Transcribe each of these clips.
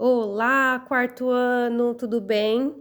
Olá, quarto ano, tudo bem?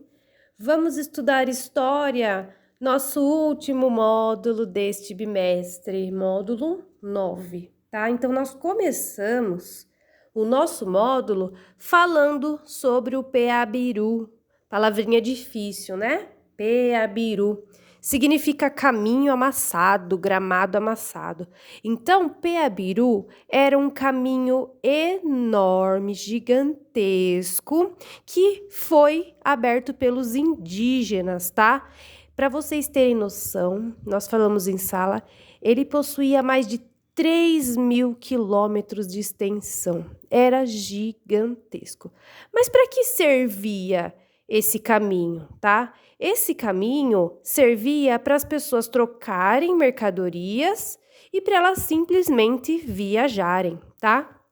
Vamos estudar história, nosso último módulo deste bimestre, módulo 9, tá? Então, nós começamos o nosso módulo falando sobre o Peabiru, palavrinha difícil, né? Peabiru. Significa caminho amassado, gramado amassado. Então, Peabiru era um caminho enorme, gigantesco, que foi aberto pelos indígenas, tá? Para vocês terem noção, nós falamos em sala, ele possuía mais de 3.000 quilômetros de extensão. Era gigantesco. Mas para que servia esse caminho, tá? Esse caminho servia para as pessoas trocarem mercadorias e para elas simplesmente viajarem, tá?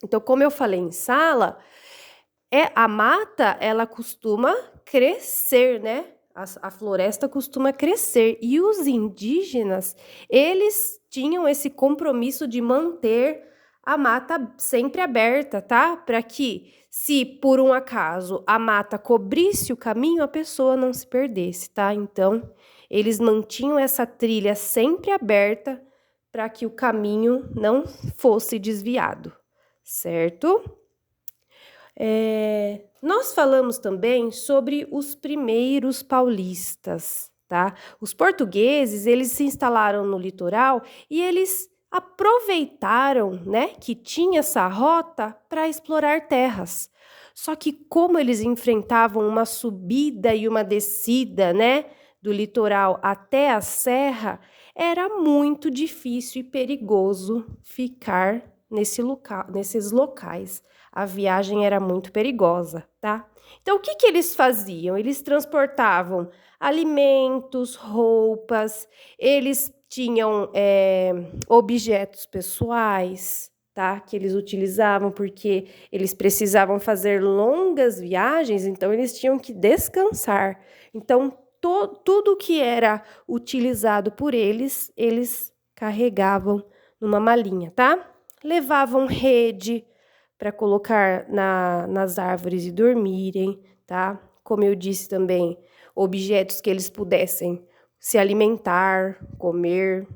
Então, como eu falei em sala, a mata, ela costuma crescer, né? A floresta costuma crescer. E os indígenas, eles tinham esse compromisso de manter a mata sempre aberta, tá? Para que, se por um acaso a mata cobrisse o caminho, a pessoa não se perdesse, tá? Então, eles mantinham essa trilha sempre aberta para que o caminho não fosse desviado, certo? Nós falamos também sobre os primeiros paulistas, tá? Os portugueses, eles se instalaram no litoral e eles aproveitaram, né, que tinha essa rota para explorar terras. Só que como eles enfrentavam uma subida e uma descida, né, do litoral até a serra, era muito difícil e perigoso ficar nesses locais. A viagem era muito perigosa, tá? Então, o que eles faziam? Eles transportavam alimentos, roupas, eles tinham objetos pessoais, tá? Que eles utilizavam porque eles precisavam fazer longas viagens, então eles tinham que descansar. Então, tudo que era utilizado por eles, eles carregavam numa malinha, tá? Levavam rede para colocar nas árvores e dormirem, tá? Como eu disse também, objetos que eles pudessem se alimentar, comer,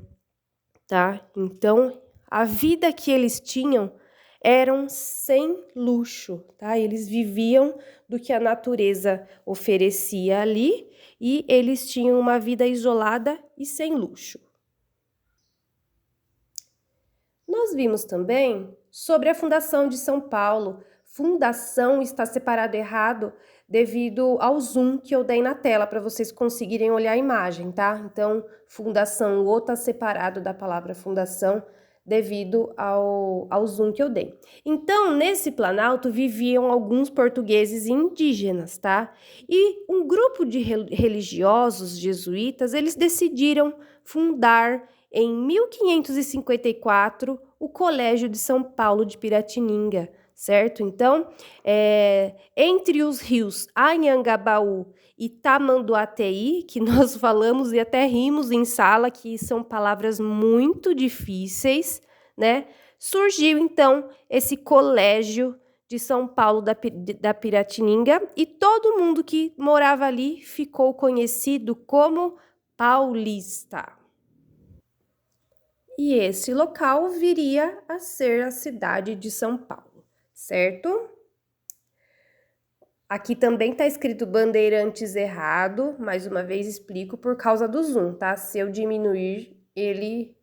tá? Então, a vida que eles tinham eram sem luxo, tá? Eles viviam do que a natureza oferecia ali e eles tinham uma vida isolada e sem luxo. Nós vimos também sobre a fundação de São Paulo. Fundação está separado errado devido ao zoom que eu dei na tela para vocês conseguirem olhar a imagem, tá? Então, fundação, o O está separado da palavra fundação devido ao zoom que eu dei. Então, nesse planalto viviam alguns portugueses indígenas, tá? E um grupo de religiosos jesuítas, eles decidiram fundar em 1554, o Colégio de São Paulo de Piratininga, certo? Então, entre os rios Anhangabaú e Tamanduateí, que nós falamos e até rimos em sala, que são palavras muito difíceis, né? Surgiu, então, esse Colégio de São Paulo da Piratininga e todo mundo que morava ali ficou conhecido como paulista. E esse local viria a ser a cidade de São Paulo, certo? Aqui também está escrito Bandeirantes errado, mais uma vez explico por causa do zoom, tá? Se eu diminuir, ele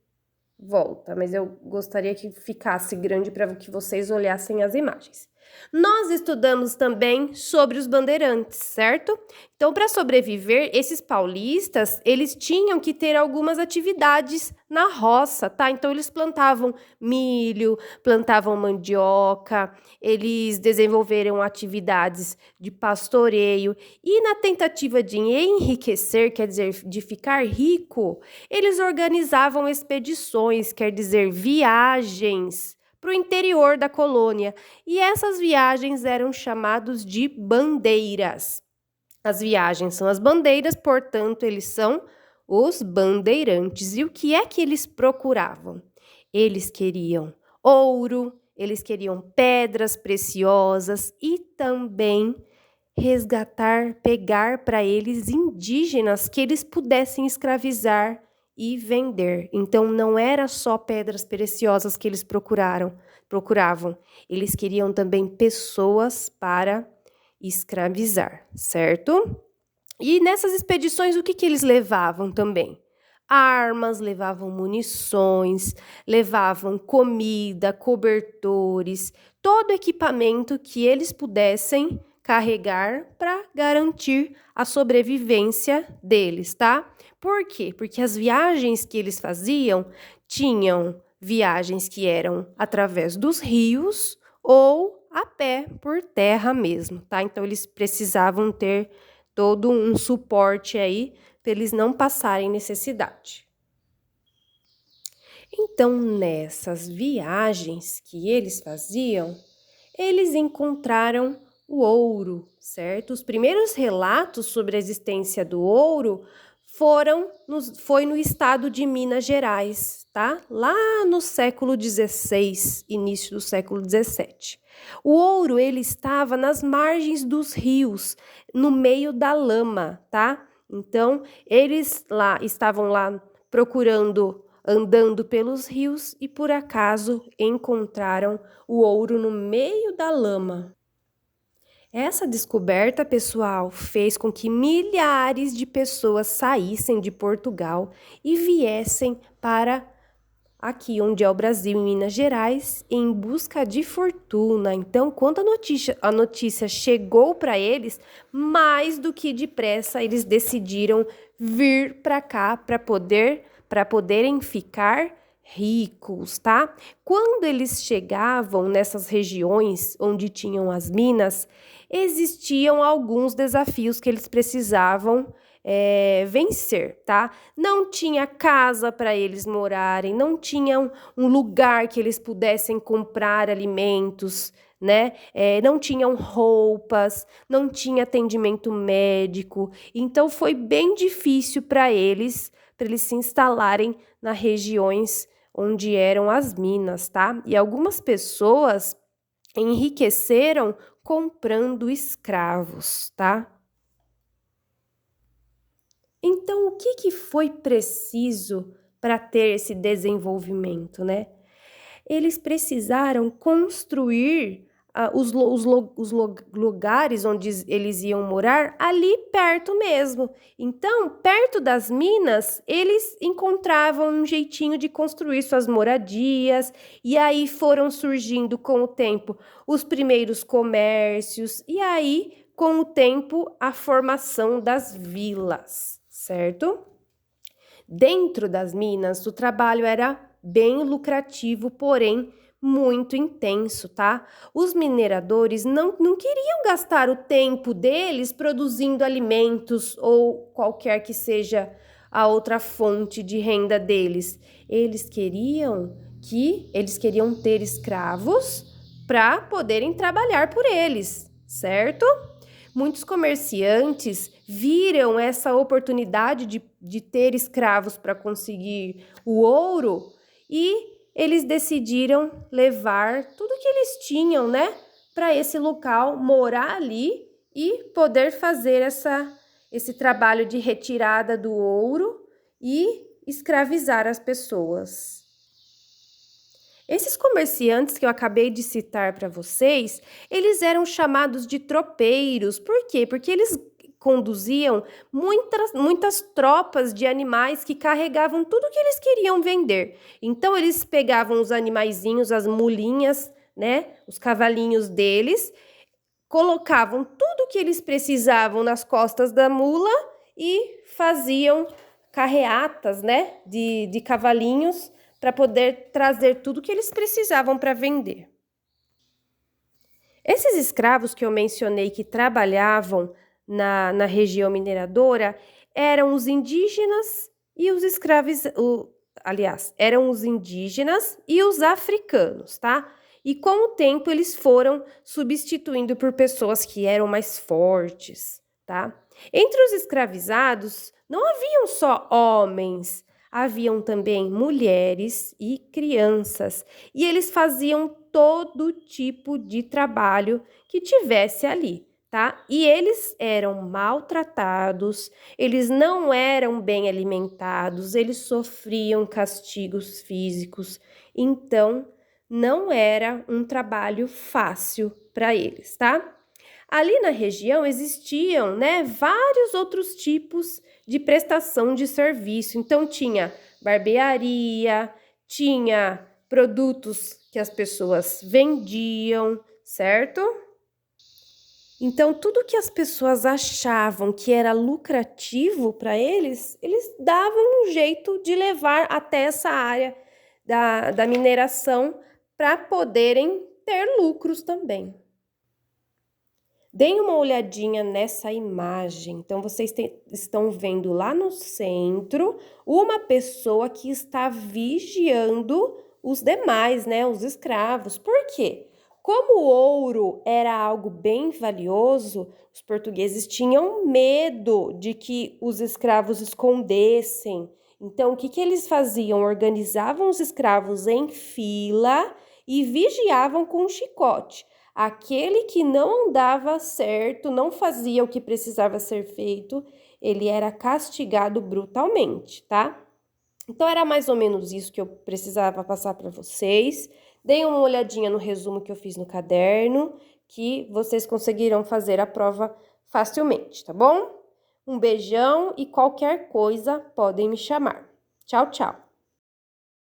volta, mas eu gostaria que ficasse grande para que vocês olhassem as imagens. Nós estudamos também sobre os bandeirantes, certo? Então, para sobreviver, esses paulistas, eles tinham que ter algumas atividades na roça, tá? Então, eles plantavam milho, plantavam mandioca, eles desenvolveram atividades de pastoreio e na tentativa de enriquecer, quer dizer, de ficar rico, eles organizavam expedições, quer dizer, viagens para o interior da colônia. E essas viagens eram chamadas de bandeiras. As viagens são as bandeiras, portanto, eles são os bandeirantes. E o que é que eles procuravam? Eles queriam ouro, eles queriam pedras preciosas e também pegar para eles indígenas que eles pudessem escravizar e vender. Então, não era só pedras preciosas que eles procuravam. Eles queriam também pessoas para escravizar, certo? E nessas expedições, o que eles levavam também? Armas, levavam munições, levavam comida, cobertores, todo equipamento que eles pudessem carregar para garantir a sobrevivência deles, tá? Por quê? Porque as viagens que eles faziam tinham viagens que eram através dos rios ou a pé por terra mesmo, tá? Então eles precisavam ter todo um suporte aí para eles não passarem necessidade. Então, nessas viagens que eles faziam, eles encontraram o ouro, certo? Os primeiros relatos sobre a existência do ouro foi no estado de Minas Gerais, tá? Lá no século XVI, início do século XVII. O ouro, ele estava nas margens dos rios, no meio da lama, tá? Então, eles estavam lá procurando, andando pelos rios e por acaso encontraram o ouro no meio da lama. Essa descoberta, pessoal, fez com que milhares de pessoas saíssem de Portugal e viessem para aqui onde é o Brasil, em Minas Gerais, em busca de fortuna. Então, quando a notícia chegou para eles, mais do que depressa, eles decidiram vir para cá para poderem ficar ricos, tá? Quando eles chegavam nessas regiões onde tinham as minas, existiam alguns desafios que eles precisavam vencer, tá? Não tinha casa para eles morarem, não tinham um lugar que eles pudessem comprar alimentos, né? Não tinham roupas, não tinha atendimento médico, então foi bem difícil para eles se instalarem nas regiões onde eram as minas, tá? E algumas pessoas enriqueceram comprando escravos, tá? Então, o que foi preciso para ter esse desenvolvimento, né? Eles precisaram construir os lugares onde eles iam morar ali perto mesmo. Então, perto das minas, eles encontravam um jeitinho de construir suas moradias, e aí foram surgindo com o tempo os primeiros comércios, e aí, com o tempo, a formação das vilas, certo? Dentro das minas, o trabalho era bem lucrativo, porém muito intenso, tá? Os mineradores não queriam gastar o tempo deles produzindo alimentos ou qualquer que seja a outra fonte de renda deles. Eles queriam ter escravos para poderem trabalhar por eles, certo? Muitos comerciantes viram essa oportunidade de ter escravos para conseguir o ouro e eles decidiram levar tudo que eles tinham, né, para esse local, morar ali e poder fazer esse trabalho de retirada do ouro e escravizar as pessoas. Esses comerciantes que eu acabei de citar para vocês, eles eram chamados de tropeiros. Por quê? Porque eles conduziam muitas tropas de animais que carregavam tudo que eles queriam vender. Então, eles pegavam os animaizinhos, as mulinhas, né, os cavalinhos deles, colocavam tudo que eles precisavam nas costas da mula e faziam carreatas, né, de cavalinhos para poder trazer tudo que eles precisavam para vender. Esses escravos que eu mencionei que trabalhavam na região mineradora eram os indígenas e os eram os indígenas e os africanos, tá? E com o tempo eles foram substituindo por pessoas que eram mais fortes, tá? Entre os escravizados não haviam só homens, haviam também mulheres e crianças, e eles faziam todo tipo de trabalho que tivesse ali, tá? E eles eram maltratados, eles não eram bem alimentados, eles sofriam castigos físicos, então não era um trabalho fácil para eles, tá? Ali na região existiam, né, vários outros tipos de prestação de serviço. Então tinha barbearia, tinha produtos que as pessoas vendiam, certo? Então tudo que as pessoas achavam que era lucrativo para eles, eles davam um jeito de levar até essa área da mineração para poderem ter lucros também. Deem uma olhadinha nessa imagem. Então, vocês estão vendo lá no centro uma pessoa que está vigiando os demais, né? Os escravos. Por quê? Como o ouro era algo bem valioso, os portugueses tinham medo de que os escravos escondessem. Então, o que eles faziam? Organizavam os escravos em fila e vigiavam com um chicote. Aquele que não dava certo, não fazia o que precisava ser feito, ele era castigado brutalmente, tá? Então, era mais ou menos isso que eu precisava passar para vocês. Deem uma olhadinha no resumo que eu fiz no caderno, que vocês conseguirão fazer a prova facilmente, tá bom? Um beijão e qualquer coisa podem me chamar. Tchau, tchau!